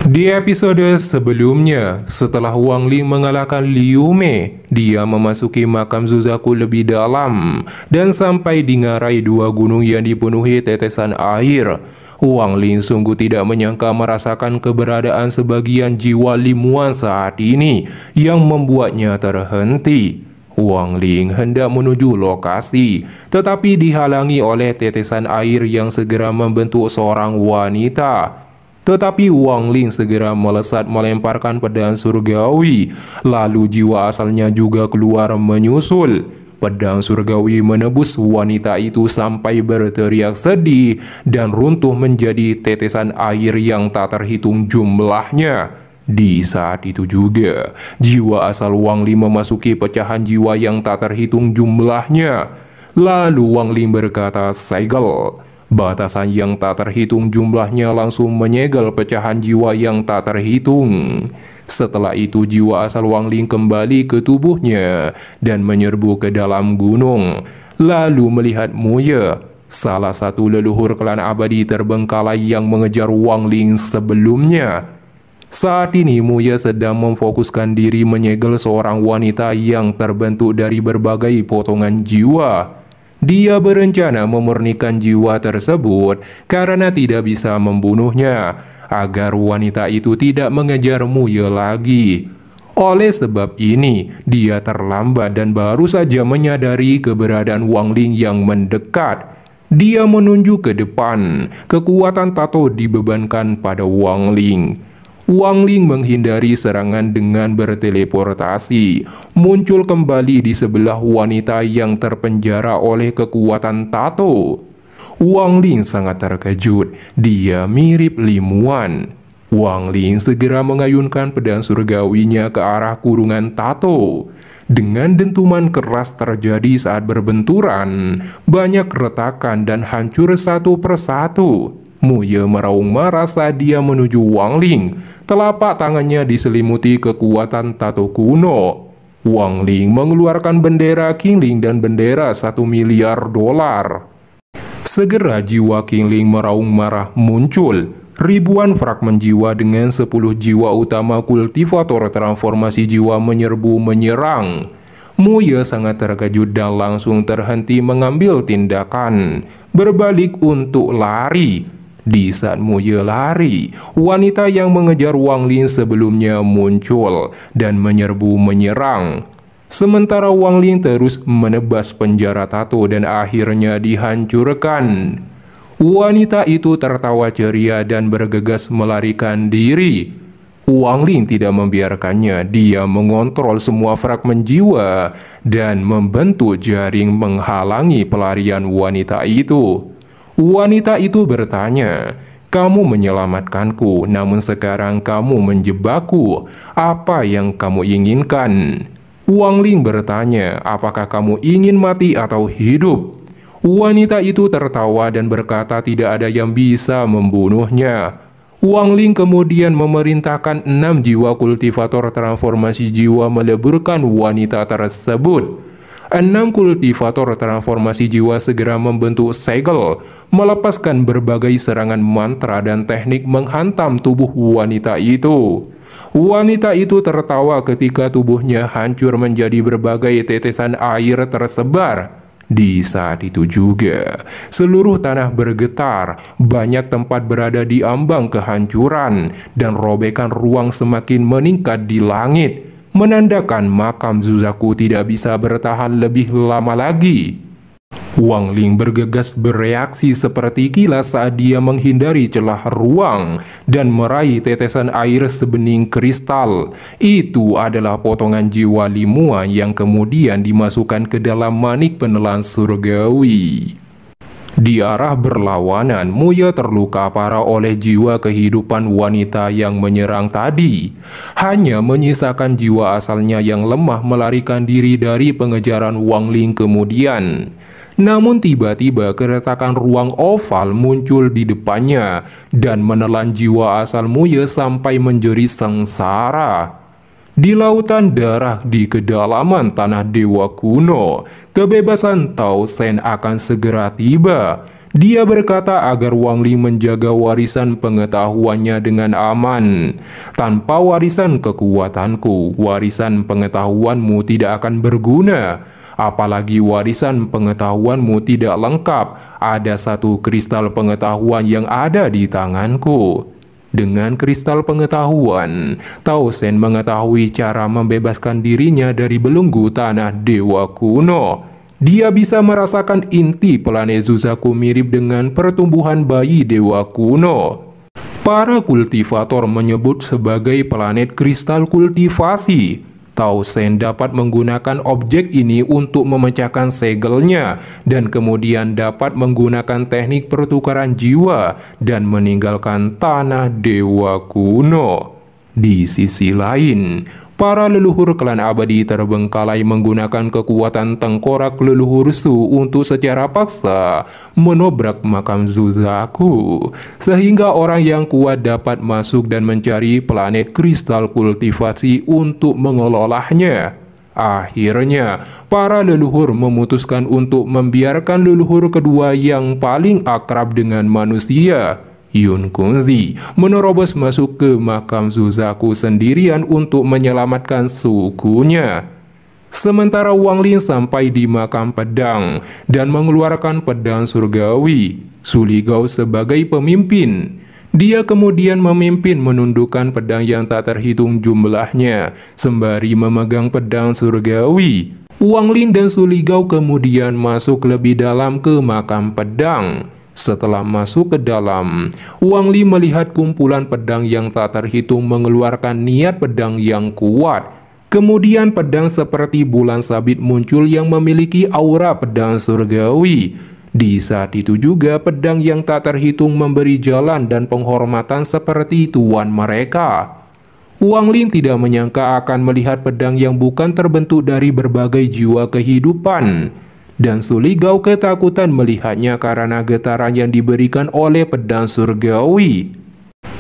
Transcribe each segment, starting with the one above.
Di episode sebelumnya, setelah Wang Ling mengalahkan Liu Mei, dia memasuki makam Zuzaku lebih dalam dan sampai di ngarai dua gunung yang dipenuhi tetesan air. Wang Ling sungguh tidak menyangka merasakan keberadaan sebagian jiwa Limuan saat ini yang membuatnya terhenti. Wang Ling hendak menuju lokasi, tetapi dihalangi oleh tetesan air yang segera membentuk seorang wanita. Tetapi Wang Ling segera melesat melemparkan pedang surgawi, lalu jiwa asalnya juga keluar menyusul. Pedang surgawi menebus wanita itu sampai berteriak sedih dan runtuh menjadi tetesan air yang tak terhitung jumlahnya. Di saat itu juga, jiwa asal Wang Ling memasuki pecahan jiwa yang tak terhitung jumlahnya. Lalu Wang Ling berkata, "Segel." Batasan yang tak terhitung jumlahnya langsung menyegel pecahan jiwa yang tak terhitung. Setelah itu jiwa asal Wang Ling kembali ke tubuhnya dan menyerbu ke dalam gunung. Lalu melihat Muye, salah satu leluhur klan abadi terbengkalai yang mengejar Wang Ling sebelumnya. Saat ini Muye sedang memfokuskan diri menyegel seorang wanita yang terbentuk dari berbagai potongan jiwa. Dia berencana memurnikan jiwa tersebut karena tidak bisa membunuhnya, agar wanita itu tidak mengejar Muye lagi. Oleh sebab ini, dia terlambat dan baru saja menyadari keberadaan Wang Ling yang mendekat. Dia menunjuk ke depan, kekuatan tato dibebankan pada Wang Ling. Wang Ling menghindari serangan dengan berteleportasi, muncul kembali di sebelah wanita yang terpenjara oleh kekuatan tato. Wang Ling sangat terkejut, dia mirip Limuan. Wang Ling segera mengayunkan pedang surgawinya ke arah kurungan tato. Dengan dentuman keras terjadi saat berbenturan, banyak retakan dan hancur satu persatu. Muye meraung marah saat dia menuju Wang Ling. Telapak tangannya diselimuti kekuatan tato kuno. Wang Ling mengeluarkan bendera Qingling dan bendera $1 miliar. Segera jiwa Qingling meraung marah muncul. Ribuan fragmen jiwa dengan 10 jiwa utama kultivator transformasi jiwa menyerang. Muye sangat terkejut dan langsung terhenti mengambil tindakan, berbalik untuk lari. Di saat Muye lari, wanita yang mengejar Wang Ling sebelumnya muncul dan menyerang. Sementara Wang Ling terus menebas penjara tato dan akhirnya dihancurkan. Wanita itu tertawa ceria dan bergegas melarikan diri. Wang Ling tidak membiarkannya, dia mengontrol semua fragmen jiwa dan membentuk jaring menghalangi pelarian wanita itu. Wanita itu bertanya, "Kamu menyelamatkanku, namun sekarang kamu menjebakku. Apa yang kamu inginkan?" Wang Ling bertanya, "Apakah kamu ingin mati atau hidup?" Wanita itu tertawa dan berkata tidak ada yang bisa membunuhnya. Wang Ling kemudian memerintahkan 6 jiwa kultivator transformasi jiwa meleburkan wanita tersebut. 6 kultivator transformasi jiwa segera membentuk segel, melepaskan berbagai serangan mantra dan teknik menghantam tubuh wanita itu. Wanita itu tertawa ketika tubuhnya hancur menjadi berbagai tetesan air tersebar. Di saat itu juga, seluruh tanah bergetar, banyak tempat berada di ambang kehancuran, dan robekan ruang semakin meningkat di langit, menandakan makam Zuzaku tidak bisa bertahan lebih lama lagi. Wang Ling bergegas bereaksi seperti kilas saat dia menghindari celah ruang dan meraih tetesan air sebening kristal. Itu adalah potongan jiwa Limua yang kemudian dimasukkan ke dalam manik penelan surgawi. Di arah berlawanan, Muye terluka parah oleh jiwa kehidupan wanita yang menyerang tadi. Hanya menyisakan jiwa asalnya yang lemah melarikan diri dari pengejaran Wang Ling kemudian. Namun tiba-tiba keretakan ruang oval muncul di depannya dan menelan jiwa asal Muye sampai menjerit sengsara. Di lautan darah di kedalaman tanah dewa kuno, kebebasan Tao Shen akan segera tiba. Dia berkata agar Wang Ling menjaga warisan pengetahuannya dengan aman. Tanpa warisan kekuatanku, warisan pengetahuanmu tidak akan berguna. Apalagi warisan pengetahuanmu tidak lengkap. Ada satu kristal pengetahuan yang ada di tanganku. Dengan kristal pengetahuan, Tao Shen mengetahui cara membebaskan dirinya dari belenggu tanah dewa kuno. Dia bisa merasakan inti planet Suzaku mirip dengan pertumbuhan bayi dewa kuno. Para kultivator menyebut sebagai planet kristal kultivasi. Tao Shen dapat menggunakan objek ini untuk memecahkan segelnya dan kemudian dapat menggunakan teknik pertukaran jiwa dan meninggalkan tanah dewa kuno. Di sisi lain, para leluhur klan abadi terbengkalai menggunakan kekuatan tengkorak leluhur Su untuk secara paksa menobrak makam Suzaku, sehingga orang yang kuat dapat masuk dan mencari planet kristal kultivasi untuk mengelolanya. Akhirnya, para leluhur memutuskan untuk membiarkan leluhur kedua yang paling akrab dengan manusia, Yun Kunzi, menerobos masuk ke makam Suzaku sendirian untuk menyelamatkan sukunya. Sementara Wang Ling sampai di makam pedang dan mengeluarkan pedang surgawi, Su Ligao sebagai pemimpin. Dia kemudian memimpin menundukkan pedang yang tak terhitung jumlahnya, sembari memegang pedang surgawi. Wang Ling dan Su Ligao kemudian masuk lebih dalam ke makam pedang. Setelah masuk ke dalam, Wang Ling melihat kumpulan pedang yang tak terhitung mengeluarkan niat pedang yang kuat. Kemudian pedang seperti bulan sabit muncul yang memiliki aura pedang surgawi. Di saat itu juga pedang yang tak terhitung memberi jalan dan penghormatan seperti tuan mereka. Wang Ling tidak menyangka akan melihat pedang yang bukan terbentuk dari berbagai jiwa kehidupan. Dan Su Ligao ketakutan melihatnya karena getaran yang diberikan oleh pedang surgawi.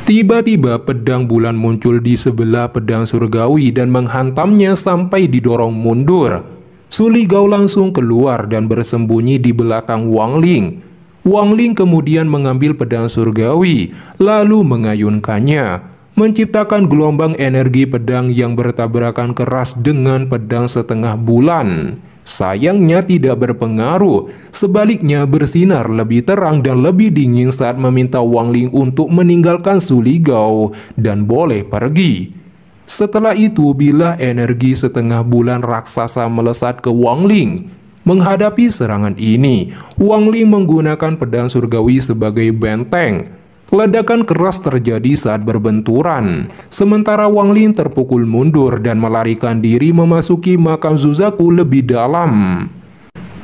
Tiba-tiba pedang bulan muncul di sebelah pedang surgawi dan menghantamnya sampai didorong mundur. Su Ligao langsung keluar dan bersembunyi di belakang Wang Ling. Wang Ling kemudian mengambil pedang surgawi, lalu mengayunkannya, menciptakan gelombang energi pedang yang bertabrakan keras dengan pedang setengah bulan. Sayangnya tidak berpengaruh, sebaliknya bersinar lebih terang dan lebih dingin saat meminta Wang Ling untuk meninggalkan Su Ligao dan boleh pergi. Setelah itu, bilah energi setengah bulan raksasa melesat ke Wang Ling. Menghadapi serangan ini, Wang Ling menggunakan pedang surgawi sebagai benteng. Ledakan keras terjadi saat berbenturan, sementara Wang Ling terpukul mundur dan melarikan diri memasuki makam Suzaku lebih dalam.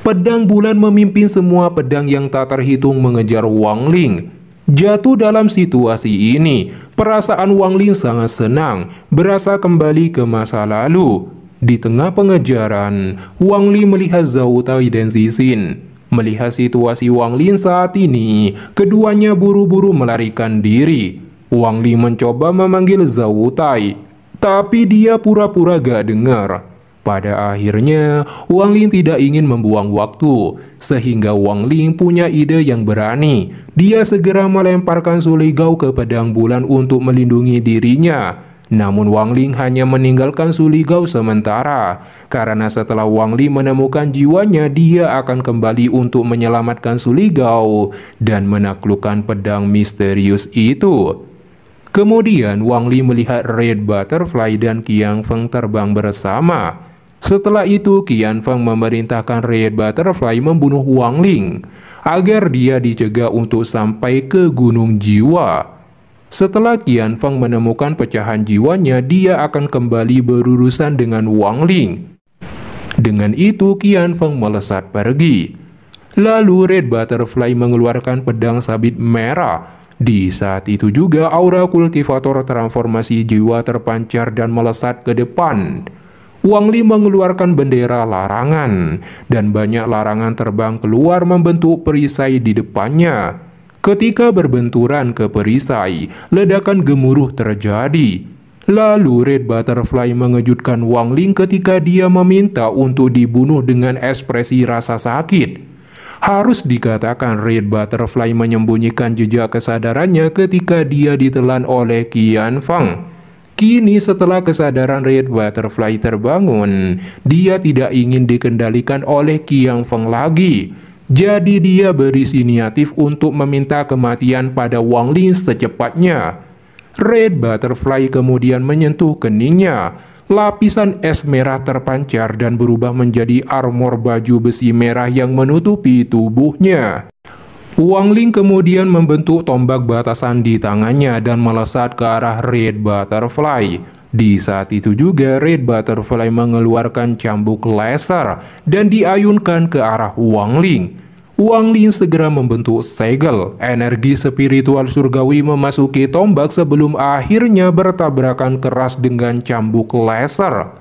Pedang bulan memimpin semua pedang yang tak terhitung mengejar Wang Ling. Jatuh dalam situasi ini, perasaan Wang Ling sangat senang, berasa kembali ke masa lalu. Di tengah pengejaran, Wang Ling melihat Zhao Tai dan Zixin. Melihat situasi Wang Ling saat ini, keduanya buru-buru melarikan diri. Wang Ling mencoba memanggil Zhao Tai, tapi dia pura-pura gak dengar. Pada akhirnya, Wang Ling tidak ingin membuang waktu, sehingga Wang Ling punya ide yang berani. Dia segera melemparkan Su Ligao ke pedang bulan untuk melindungi dirinya. Namun Wang Ling hanya meninggalkan Su Ligao sementara, karena setelah Wang Ling menemukan jiwanya, dia akan kembali untuk menyelamatkan Su Ligao dan menaklukkan pedang misterius itu. Kemudian Wang Ling melihat Red Butterfly dan Qian Feng terbang bersama. Setelah itu Qian Feng memerintahkan Red Butterfly membunuh Wang Ling, agar dia dicegah untuk sampai ke Gunung Jiwa. Setelah Qian Feng menemukan pecahan jiwanya, dia akan kembali berurusan dengan Wang Ling. Dengan itu, Qian Feng melesat pergi. Lalu Red Butterfly mengeluarkan pedang sabit merah. Di saat itu juga aura kultivator transformasi jiwa terpancar dan melesat ke depan. Wang Ling mengeluarkan bendera larangan, dan banyak larangan terbang keluar membentuk perisai di depannya. Ketika berbenturan ke perisai, ledakan gemuruh terjadi. Lalu Red Butterfly mengejutkan Wang Ling ketika dia meminta untuk dibunuh dengan ekspresi rasa sakit. Harus dikatakan Red Butterfly menyembunyikan jejak kesadarannya ketika dia ditelan oleh Qian Feng. Kini setelah kesadaran Red Butterfly terbangun, dia tidak ingin dikendalikan oleh Qian Feng lagi. Jadi dia berinisiatif untuk meminta kematian pada Wang Ling secepatnya. Red Butterfly kemudian menyentuh keningnya. Lapisan es merah terpancar dan berubah menjadi armor baju besi merah yang menutupi tubuhnya. Wang Ling kemudian membentuk tombak batasan di tangannya dan melesat ke arah Red Butterfly. Di saat itu juga Red Butterfly mengeluarkan cambuk laser dan diayunkan ke arah Wang Ling. Wang Ling segera membentuk segel. Energi spiritual surgawi memasuki tombak sebelum akhirnya bertabrakan keras dengan cambuk laser.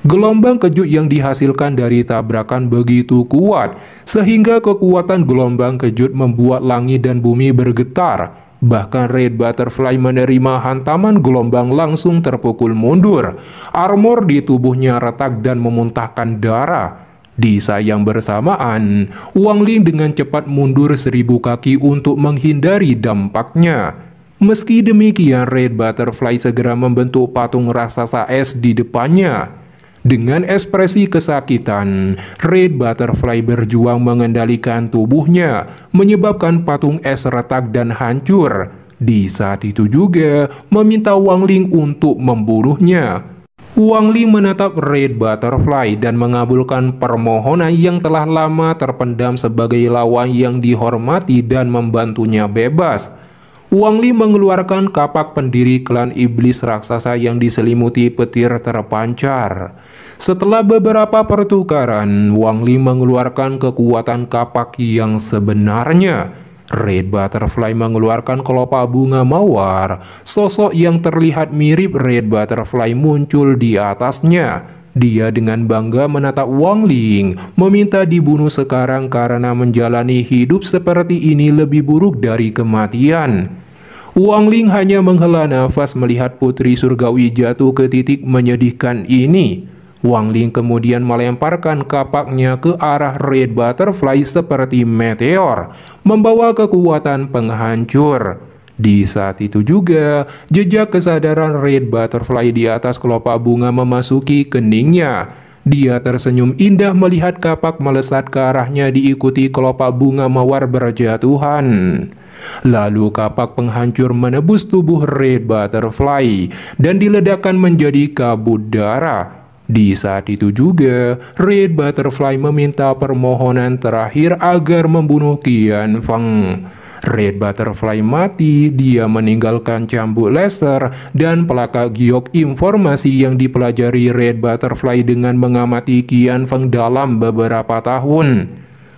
Gelombang kejut yang dihasilkan dari tabrakan begitu kuat, sehingga kekuatan gelombang kejut membuat langit dan bumi bergetar. Bahkan Red Butterfly menerima hantaman gelombang langsung terpukul mundur. Armor di tubuhnya retak dan memuntahkan darah. Di saat yang bersamaan, Wang Ling dengan cepat mundur 1000 kaki untuk menghindari dampaknya. Meski demikian, Red Butterfly segera membentuk patung raksasa es di depannya. Dengan ekspresi kesakitan, Red Butterfly berjuang mengendalikan tubuhnya, menyebabkan patung es retak dan hancur. Di saat itu juga, meminta Wang Ling untuk membunuhnya. Wang Ling menatap Red Butterfly dan mengabulkan permohonan yang telah lama terpendam sebagai lawan yang dihormati dan membantunya bebas. Wang Ling mengeluarkan kapak pendiri klan iblis raksasa yang diselimuti petir terpancar. Setelah beberapa pertukaran, Wang Ling mengeluarkan kekuatan kapak yang sebenarnya. Red Butterfly mengeluarkan kelopak bunga mawar. Sosok yang terlihat mirip Red Butterfly muncul di atasnya. Dia dengan bangga menatap Wang Ling, meminta dibunuh sekarang karena menjalani hidup seperti ini lebih buruk dari kematian. Wang Ling hanya menghela nafas melihat putri surgawi jatuh ke titik menyedihkan ini. Wang Ling kemudian melemparkan kapaknya ke arah Red Butterfly seperti meteor, membawa kekuatan penghancur. Di saat itu juga, jejak kesadaran Red Butterfly di atas kelopak bunga memasuki keningnya. Dia tersenyum indah melihat kapak melesat ke arahnya diikuti kelopak bunga mawar berjatuhan. Lalu kapak penghancur menebus tubuh Red Butterfly dan diledakkan menjadi kabut darah. Di saat itu juga, Red Butterfly meminta permohonan terakhir agar membunuh Qian Feng. Red Butterfly mati, dia meninggalkan cambuk laser dan pelakak giok informasi yang dipelajari Red Butterfly dengan mengamati Qian Feng dalam beberapa tahun.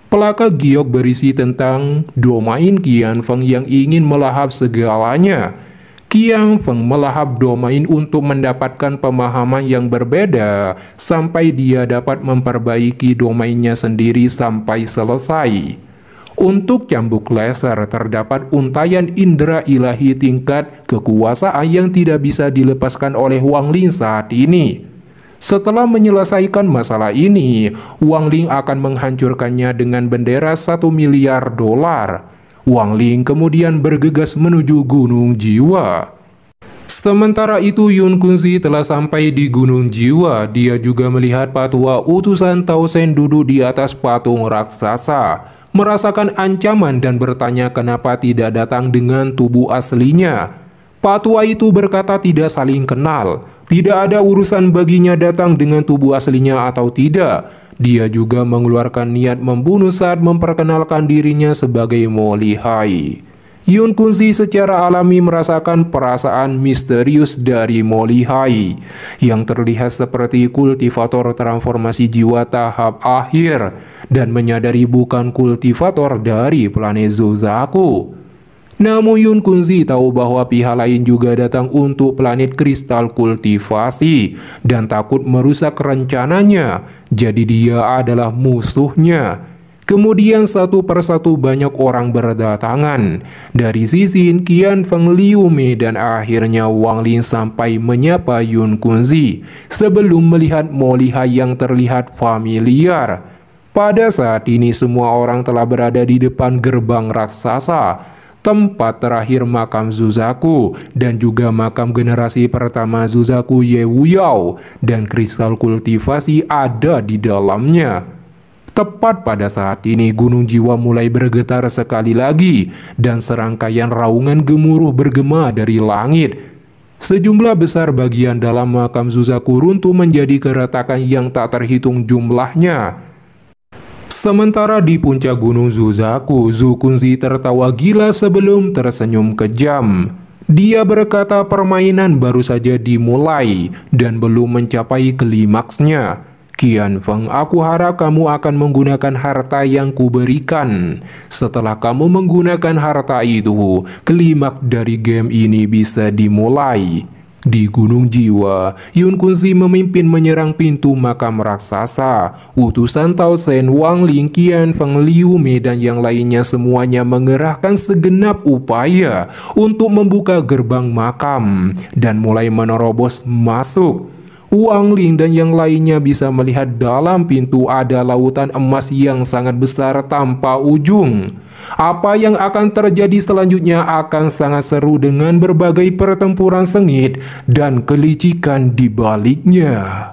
Pelakak giok berisi tentang domain Qian Feng yang ingin melahap segalanya. Qian Feng melahap domain untuk mendapatkan pemahaman yang berbeda sampai dia dapat memperbaiki domainnya sendiri sampai selesai. Untuk cambuk laser terdapat untayan indera ilahi tingkat kekuasaan yang tidak bisa dilepaskan oleh Wang Ling saat ini. Setelah menyelesaikan masalah ini, Wang Ling akan menghancurkannya dengan bendera $1 miliar. Wang Ling kemudian bergegas menuju Gunung Jiwa. Sementara itu Yun Kunzi telah sampai di Gunung Jiwa. Dia juga melihat Patua utusan Tao Shen duduk di atas patung raksasa, merasakan ancaman dan bertanya kenapa tidak datang dengan tubuh aslinya. Patua itu berkata tidak saling kenal. Tidak ada urusan baginya datang dengan tubuh aslinya atau tidak. Dia juga mengeluarkan niat membunuh saat memperkenalkan dirinya sebagai Mo Lihai. Yun Kunzi secara alami merasakan perasaan misterius dari Mo Lihai yang terlihat seperti kultivator transformasi jiwa tahap akhir dan menyadari bukan kultivator dari planet Zozaku. Namun Yun Kunzi tahu bahwa pihak lain juga datang untuk planet kristal kultivasi dan takut merusak rencananya, jadi dia adalah musuhnya. Kemudian satu persatu banyak orang berdatangan. Dari Cixin, Qian Feng, Liu Mei, dan akhirnya Wang Ling sampai menyapa Yun Kunzi sebelum melihat Mo Lihai yang terlihat familiar. Pada saat ini semua orang telah berada di depan gerbang raksasa, tempat terakhir makam Zuzaku, dan juga makam generasi pertama Zuzaku Ye Wuyao, dan kristal kultivasi ada di dalamnya. Tepat pada saat ini Gunung Jiwa mulai bergetar sekali lagi, dan serangkaian raungan gemuruh bergema dari langit. Sejumlah besar bagian dalam makam Zuzaku runtuh menjadi keretakan yang tak terhitung jumlahnya. Sementara di puncak Gunung Zuzaku, Zhu Kunzi tertawa gila sebelum tersenyum kejam. Dia berkata permainan baru saja dimulai dan belum mencapai klimaksnya. Qian Feng, aku harap kamu akan menggunakan harta yang kuberikan. Setelah kamu menggunakan harta itu, klimaks dari game ini bisa dimulai. Di Gunung Jiwa, Yun Kunzi memimpin menyerang pintu makam raksasa. Utusan Tao Shen, Wang Ling, Qian Feng, Liu Mei, dan yang lainnya semuanya mengerahkan segenap upaya untuk membuka gerbang makam dan mulai menerobos masuk. Wang Ling dan yang lainnya bisa melihat dalam pintu ada lautan emas yang sangat besar tanpa ujung. Apa yang akan terjadi selanjutnya akan sangat seru dengan berbagai pertempuran sengit dan kelicikan di baliknya.